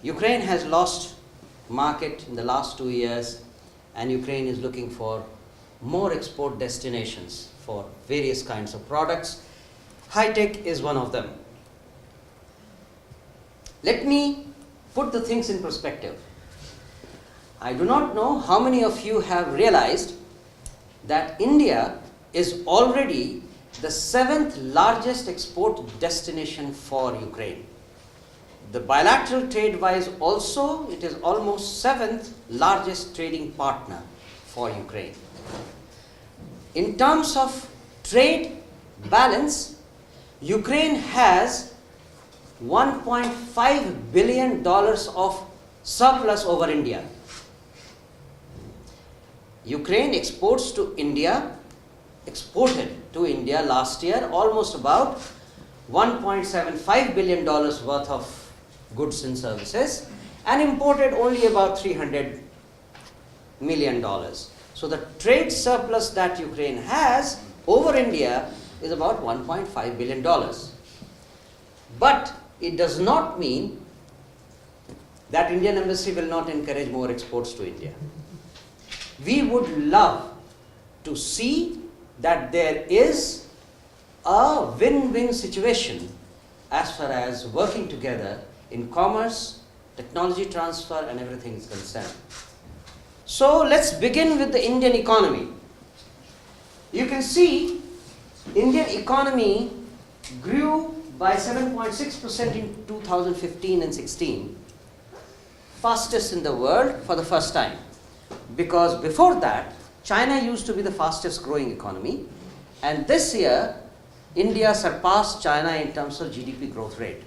Ukraine has lost market in the last 2 years, and Ukraine is looking for more export destinations for various kinds of products. High-tech is one of them. Let me put the things in perspective. I do not know how many of you have realized that India is already the 7th largest export destination for Ukraine. The bilateral trade-wise also, it is almost 7th largest trading partner for Ukraine. In terms of trade balance, Ukraine has $1.5 billion of surplus over India. Ukraine exported to India last year almost about $1.75 billion worth of goods and services, and imported only about $300 million. So the trade surplus that Ukraine has over India is about $1.5 billion. But it does not mean that Indian embassy will not encourage more exports to India. We would love to see that there is a win-win situation as far as working together in commerce, technology transfer, and everything is concerned. So let's begin with the Indian economy. You can see Indian economy grew by 7.6% in 2015 and 16, fastest in the world for the first time. Because before that, China used to be the fastest growing economy, and this year, India surpassed China in terms of GDP growth rate.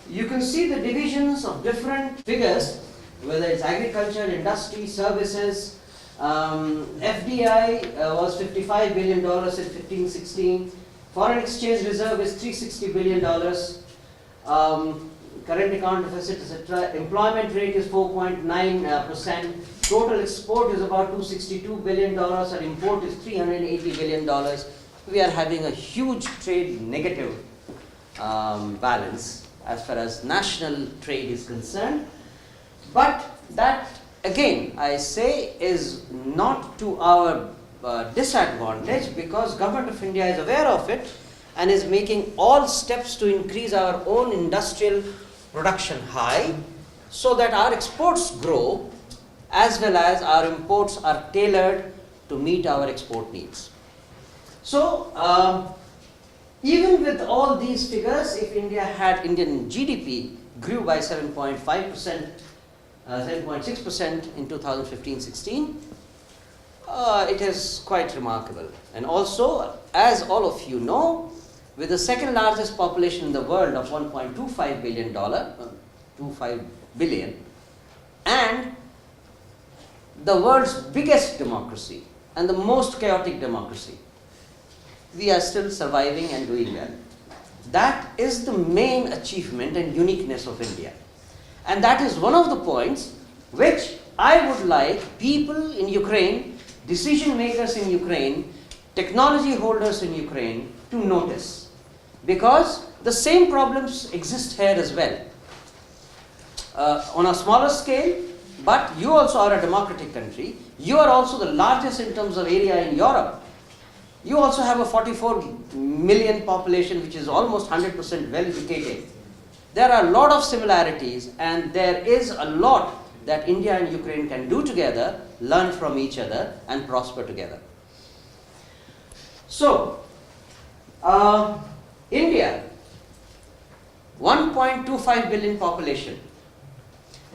You can see the divisions of different figures, whether it's agriculture, industry, services. FDI was $55 billion in 15-16. Foreign exchange reserve is $360 billion. Current account deficit, etc. Employment rate is 4.9%. Total export is about $262 billion, and import is $380 billion. We are having a huge trade negative balance as far as national trade is concerned. But that, again, I say, is not to our disadvantage, because Government of India is aware of it and is making all steps to increase our own industrial production high, so that our exports grow as well as our imports are tailored to meet our export needs. So even with all these figures, if Indian GDP grew by 7.5%, 7.6% in 2015-16, it is quite remarkable. And also, as all of you know, with the second largest population in the world of $1.25 billion, and the world's biggest democracy and the most chaotic democracy, we are still surviving and doing well. That is the main achievement and uniqueness of India. And that is one of the points which I would like people in Ukraine, decision makers in Ukraine, technology holders in Ukraine to notice. Because the same problems exist here as well. On a smaller scale, but you also are a democratic country. You are also the largest in terms of area in Europe. You also have a 44 million population, which is almost 100% well educated. There are a lot of similarities, and there is a lot that India and Ukraine can do together, learn from each other, and prosper together. So, India, 1.25 billion population.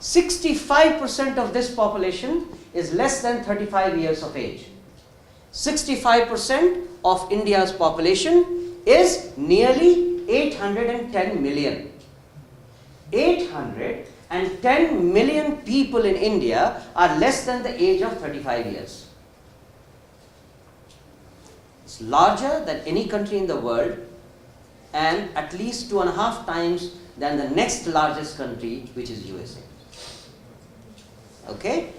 65% of this population is less than 35 years of age. 65% of India's population is nearly 810 million. 810 million people in India are less than the age of 35 years. It's larger than any country in the world, and at least 2.5 times than the next largest country, which is USA. Okay?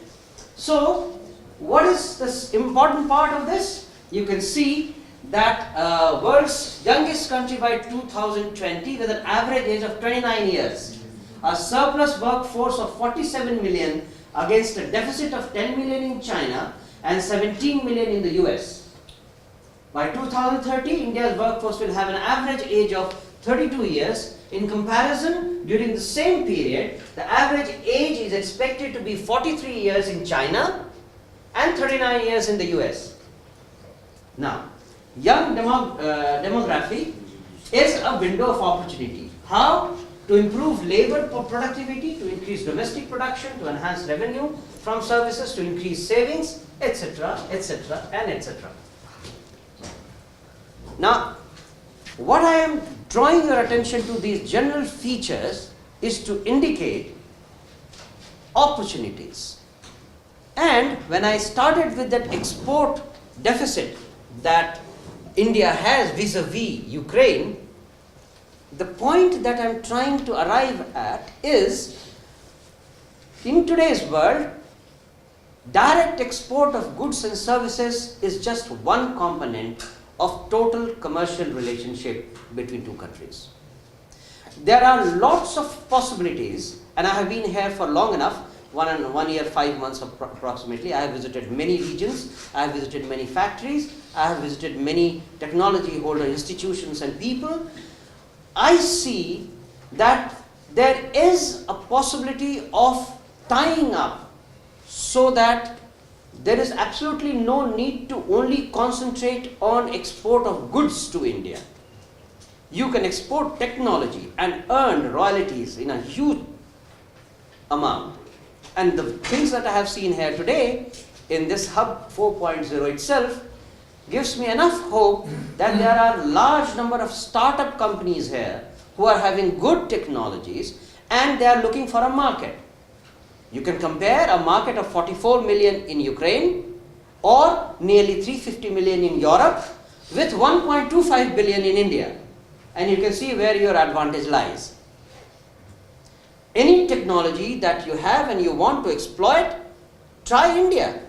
So, what is this important part of this? You can see that world's youngest country by 2020 with an average age of 29 years, a surplus workforce of 47 million against a deficit of 10 million in China and 17 million in the US. By 2030, India's workforce will have an average age of 32 years. In comparison, during the same period, the average age is expected to be 43 years in China and 39 years in the US. Now, young demography is a window of opportunity. How? To improve labor productivity, to increase domestic production, to enhance revenue from services, to increase savings, etc., etc., and etc. Now, what I am drawing your attention to these general features is to indicate opportunities. And when I started with that export deficit that India has vis-a-vis Ukraine, the point that I am trying to arrive at is, in today's world, direct export of goods and services is just one component of total commercial relationship between two countries. There are lots of possibilities, and I have been here for long enough, 1 year, 5 months approximately. I have visited many regions, I have visited many factories, I have visited many technology holder institutions and people. I see that there is a possibility of tying up so that there is absolutely no need to only concentrate on export of goods to India. You can export technology and earn royalties in a huge amount. And the things that I have seen here today in this Hub 4.0 itself gives me enough hope that there are a large number of startup companies here who are having good technologies and they are looking for a market. You can compare a market of 44 million in Ukraine or nearly 350 million in Europe with 1.25 billion in India. And you can see where your advantage lies. Any technology that you have and you want to exploit, try India.